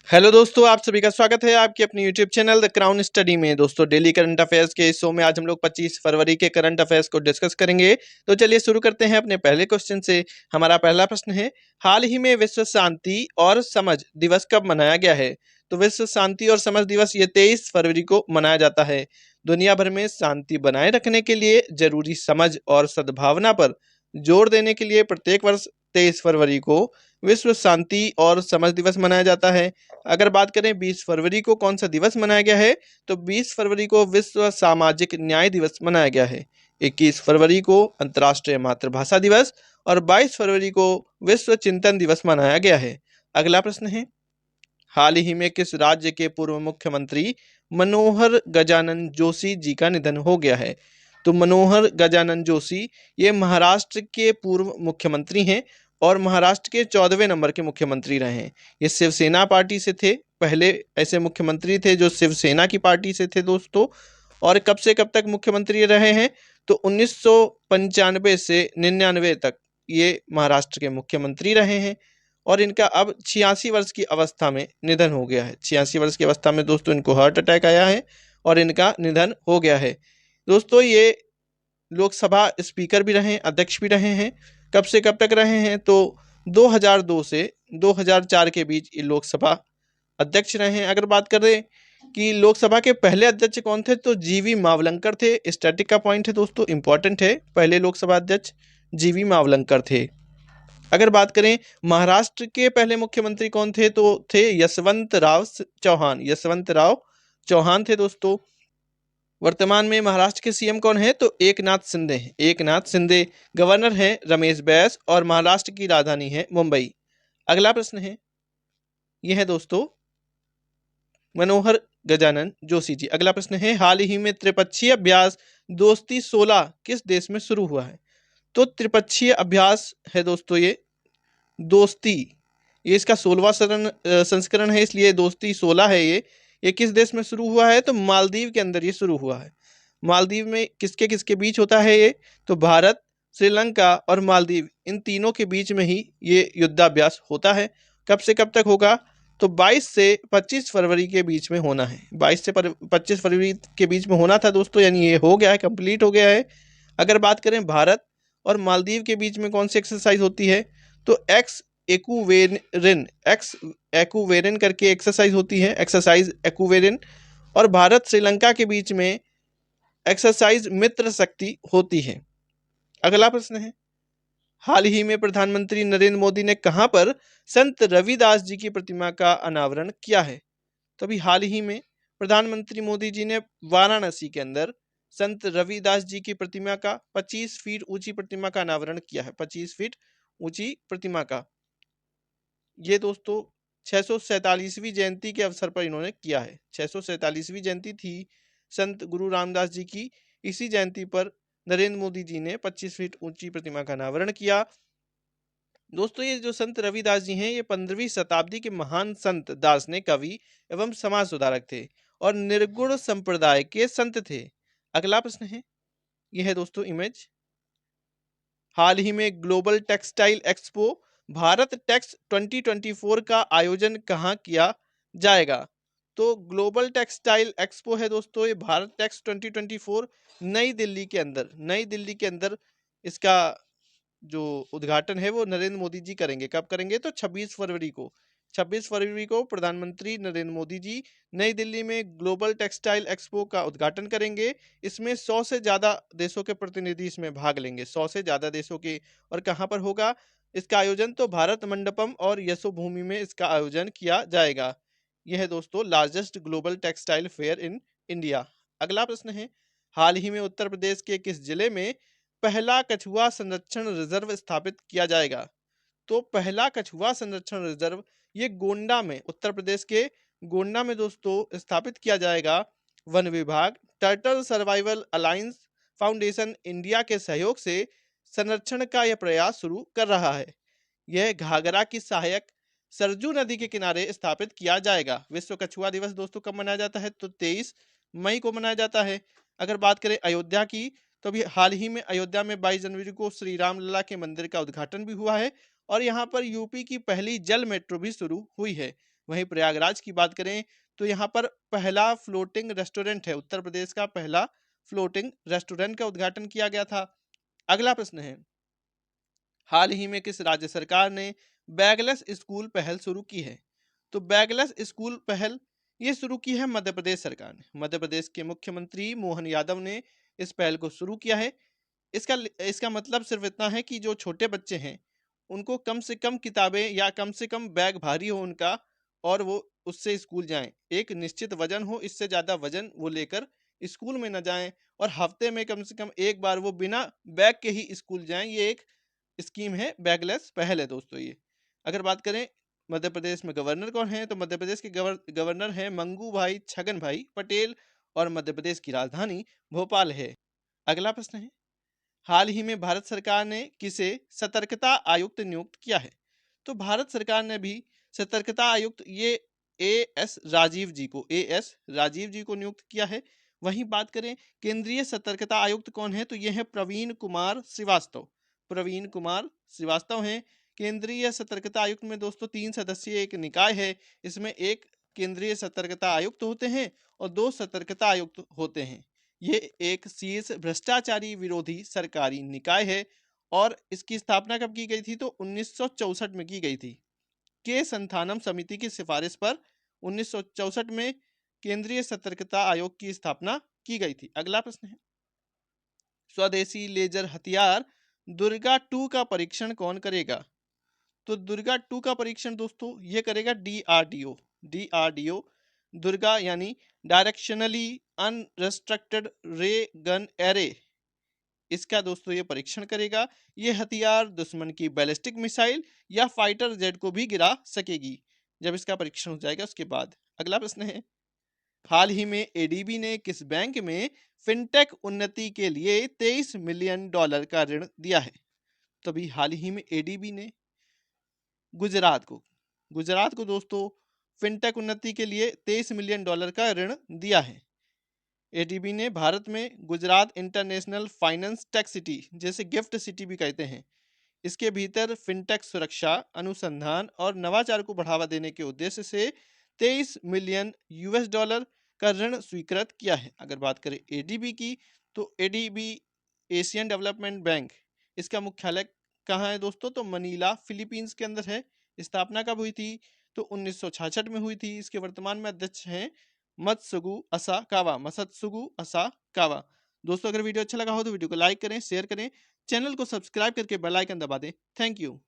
Hello दोस्तों, आप सभी का स्वागत है आपके अपने YouTube channel the crown study में। दोस्तों, डेली करंट अफेयर्स के इस शो में आज हम लोग 25 फरवरी के करंट अफेयर्स को डिस्कस करेंगे। तो चलिए शुरू करते हैं अपने पहले क्वेश्चन से। हमारा पहला प्रश्न है, हाल ही में विश्व शांति और समझ दिवस कब मनाया गया है? तो विश्व शांति और समझ दिवस ये 23 फरवरी को मनाया जाता है। दुनिया भर में शांति बनाए रखने के लिए जरूरी समझ और सद्भावना पर जोर देने के लिए प्रत्येक वर्ष 23 फरवरी को विश्व शांति और समझ दिवस मनाया जाता है। अगर बात करें 20 फरवरी को कौन सा दिवस मनाया गया है, तो 20 फरवरी को विश्व सामाजिक न्याय दिवस मनाया गया है। 21 फरवरी को अंतर्राष्ट्रीय मातृभाषा दिवस और 22 फरवरी को विश्व चिंतन दिवस मनाया गया है। अगला प्रश्न है, हाल ही में किस राज्य के पूर्व मुख्यमंत्री मनोहर गजानन जोशी जी का निधन हो गया है? तो मनोहर गजानन जोशी ये महाराष्ट्र के पूर्व मुख्यमंत्री हैं और महाराष्ट्र के 14वें नंबर के मुख्यमंत्री रहे हैं। ये शिवसेना पार्टी से थे, पहले ऐसे मुख्यमंत्री थे जो शिवसेना की पार्टी से थे दोस्तों। और कब से कब तक मुख्यमंत्री रहे हैं? तो 1995 से 99 तक ये महाराष्ट्र के मुख्यमंत्री रहे हैं। और इनका अब 86 वर्ष की अवस्था में निधन हो गया है। 86 वर्ष की अवस्था में दोस्तों इनको हार्ट अटैक आया है और इनका निधन हो गया है। दोस्तों, ये लोकसभा स्पीकर भी रहे, अध्यक्ष भी रहे हैं। कब से कब तक रहे हैं? तो 2002 से 2004 के बीच ये लोकसभा अध्यक्ष रहे हैं। अगर बात करें कि लोकसभा के पहले अध्यक्ष कौन थे, तो जीवी मावलंकर थे। स्टैटिक का पॉइंट है दोस्तों, इंपॉर्टेंट है। पहले लोकसभा अध्यक्ष जीवी मावलंकर थे। अगर बात करें महाराष्ट्र के पहले मुख्यमंत्री कौन थे, तो थे यशवंतराव चौहान। यशवंतराव चौहान थे दोस्तों। वर्तमान में महाराष्ट्र के सीएम कौन है, तो एकनाथ शिंदे हैं। एकनाथ शिंदे। गवर्नर हैं रमेश बैस और महाराष्ट्र की राजधानी है मुंबई। अगला प्रश्न है, यह है दोस्तों मनोहर गजानन जोशी जी। अगला प्रश्न है, हाल ही में त्रिपक्षीय अभ्यास दोस्ती 16 किस देश में शुरू हुआ है? तो त्रिपक्षीय अभ्यास है दोस्तों ये दोस्ती, ये इसका 16वां संस्करण है, इसलिए दोस्ती 16 है। ये किस देश में शुरू हुआ है? तो मालदीव के अंदर ये शुरू हुआ है। मालदीव में किसके किसके बीच होता है ये? तो भारत, श्रीलंका और मालदीव, इन तीनों के बीच में ही ये युद्धाभ्यास होता है। कब से कब तक होगा? तो 22 से 25 फरवरी के बीच में होना है। 22 से 25 फरवरी के बीच में होना था दोस्तों, यानी ये हो गया है, कंप्लीट हो गया है। अगर बात करें भारत और मालदीव के बीच में कौन सी एक्सरसाइज होती है, तो एक्स एक्ुवेरिन करके एक्सरसाइज होती है, एक्सरसाइज एक्ुवेरिन। और भारत श्रीलंका के बीच में एक्सरसाइज मित्र शक्ति होती है। अगला प्रश्न है, हाल ही में प्रधानमंत्री नरेंद्र मोदी ने कहां पर संत रविदास जी की प्रतिमा का अनावरण किया है? तो अभी हाल ही में प्रधानमंत्री मोदी जी ने वाराणसी के अंदर संत रविदास जी की प्रतिमा का 25 फीट ऊंची प्रतिमा का अनावरण किया है। 25 फीट ऊंची प्रतिमा का ये दोस्तों 647वीं जयंती के अवसर पर इन्होंने किया है। 647वीं जयंती थी संत गुरु रामदास जी की। इसी जयंती पर नरेंद्र मोदी जी ने 25 फीट ऊंची प्रतिमा का अनावरण किया। दोस्तों, ये जो संत रविदास जी हैं, ये 15वीं शताब्दी के महान संत, दार्शनिक, कवि एवं समाज सुधारक थे और निर्गुण संप्रदाय के संत थे। अगला प्रश्न है, यह है दोस्तों इमेज, हाल ही में global textile expo Bharat Tex 2024 का आयोजन कहाँ किया जाएगा? तो ग्लोबल टेक्सटाइल एक्सपो है दोस्तों, ये भारत टेक्स 2024 नई दिल्ली के अंदर इसका जो उद्घाटन है वो नरेंद्र मोदी जी करेंगे। कब करेंगे? तो 26 फरवरी को। 26 फरवरी को प्रधानमंत्री नरेंद्र मोदी जी नई दिल्ली में ग्लोबल टेक्सटाइल एक्सपो का उद्घाटन करेंगे। इसमें 100 से ज़्यादा देशों के प्रतिनिधि इसमें भाग लेंगे, 100 से ज़्यादा देशों के। और कहाँ पर होगा इसका आयोजन? तो भारत मंडपम और यशोभूमि में इसका आयोजन किया जाएगा। यह है दोस्तों largest global textile fair in India. अगला प्रश्न है, हाल ही में उत्तर प्रदेश के किस जिले में पहला कछुआ संरक्षण रिजर्व स्थापित किया जाएगा? तो पहला कछुआ संरक्षण रिजर्व ये गोंडा में, उत्तर प्रदेश के गोंडा में दोस्तों स्थापित किया जाएगा। वन विभाग, turtle survival alliance foundation India के सहयोग से संरक्षण का यह प्रयास शुरू कर रहा है। यह घाघरा की सहायक सरजू नदी के किनारे स्थापित किया जाएगा। विश्व कछुआ दिवस दोस्तों कब मनाया जाता है? तो 23 मई को मनाया जाता है। अगर बात करें अयोध्या की, तो अभी हाल ही में अयोध्या में 22 जनवरी को श्री रामलला के मंदिर का उद्घाटन भी हुआ है और यहाँ पर यूपी की पहली जल मेट्रो भी शुरू हुई है। वहीं प्रयागराज की बात करें तो यहाँ पर पहला फ्लोटिंग रेस्टोरेंट है, उत्तर प्रदेश का पहला फ्लोटिंग रेस्टोरेंट का उद्घाटन किया गया था। अगला प्रश्न है, हाल ही में किस राज्य सरकार ने बैगलेस स्कूल पहल शुरू की है? तो बैगलेस स्कूल पहल ये शुरू की है मध्य प्रदेश सरकार ने। मध्य प्रदेश के मुख्यमंत्री मोहन यादव ने इस पहल को शुरू किया है। इसका इसका मतलब सिर्फ इतना है कि जो छोटे बच्चे हैं उनको कम से कम किताबें या कम से कम बैग भारी हो उनका, और वो उससे स्कूल जाएं। एक निश्चित वजन हो, इससे ज़्यादा वजन वो लेकर स्कूल में न जाएं, और हफ्ते में कम से कम एक बार वो बिना बैग के ही स्कूल जाएं। ये एक स्कीम है, बैगलेस पहल है दोस्तों ये। अगर बात करें मध्य प्रदेश में गवर्नर कौन है, तो मध्य प्रदेश के गवर्नर हैं मंगू भाई छगन भाई पटेल, और मध्य प्रदेश की राजधानी भोपाल है। अगला प्रश्न है, हाल ही में भारत सरकार ने किसे सतर्कता आयुक्त नियुक्त किया है? तो भारत सरकार ने भी सतर्कता आयुक्त ये एएस राजीव जी को नियुक्त किया है। वहीं बात करें केंद्रीय सतर्कता आयुक्त कौन है, तो ये है प्रवीण कुमार श्रीवास्तव। प्रवीण कुमार श्रीवास्तव हैं केंद्रीय सतर्कता आयुक्त में। दोस्तों 3 सदस्यीय एक निकाय है, इसमें एक केंद्रीय सतर्कता आयुक्त होते हैं और 2 सतर्कता आयुक्त होते हैं। ये एक शीर्ष भ्रष्टाचारी विरोधी सरकारी निकाय है, और इसकी स्थापना कब की गई थी, तो 1964 में की गई थी। के संथानम समिति की सिफारिश पर 1964 में केंद्रीय सतर्कता आयोग की स्थापना की गई थी। अगला प्रश्न है, स्वदेशी लेजर हथियार दुर्गा 2 का परीक्षण कौन करेगा? तो दुर्गा 2 का परीक्षण दोस्तों ये करेगा डीआरडीओ। डीआरडीओ दुर्गा यानी डायरेक्शनली अनरिस्ट्रक्टेड रे गन एरे, इसका दोस्तों ये परीक्षण करेगा। ये हथियार दुश्मन की बैलिस्टिक मिसाइल या फाइटर जेट को भी गिरा सकेगी जब इसका परीक्षण हो जाएगा उसके बाद। अगला प्रश्न है, हाल ही में एडीबी ने किस बैंक में फिनटेक उन्नति के लिए $23 मिलियन का ऋण दिया है? तो अभी हाल ही में एडीबी ने गुजरात को दोस्तों फिनटेक उन्नति के लिए $23 मिलियन का ऋण दिया है। एडीबी ने भारत में Gujarat international finance tech city, जैसे गिफ्ट सिटी भी कहते हैं, इसके भीतर फिनटेक सुरक्षा, अनुसंधान और नवाचार को बढ़ावा देने के उद्देश्य से $23 मिलियन का ऋण स्वीकृत किया है। अगर बात करें एडीबी की, तो एडीबी एशियन डेवलपमेंट बैंक, इसका मुख्यालय कहाँ है दोस्तों, तो मनीला फिलीपींस के अंदर है। स्थापना कब हुई थी, तो 1966 में हुई थी। इसके वर्तमान में अध्यक्ष हैं मत्सुगु असाकावा। दोस्तों अगर वीडियो अच्छा लगा हो तो वीडियो को लाइक करें, शेयर करें, चैनल को सब्सक्राइब करके बेल आइकन दबा दें। Thank you.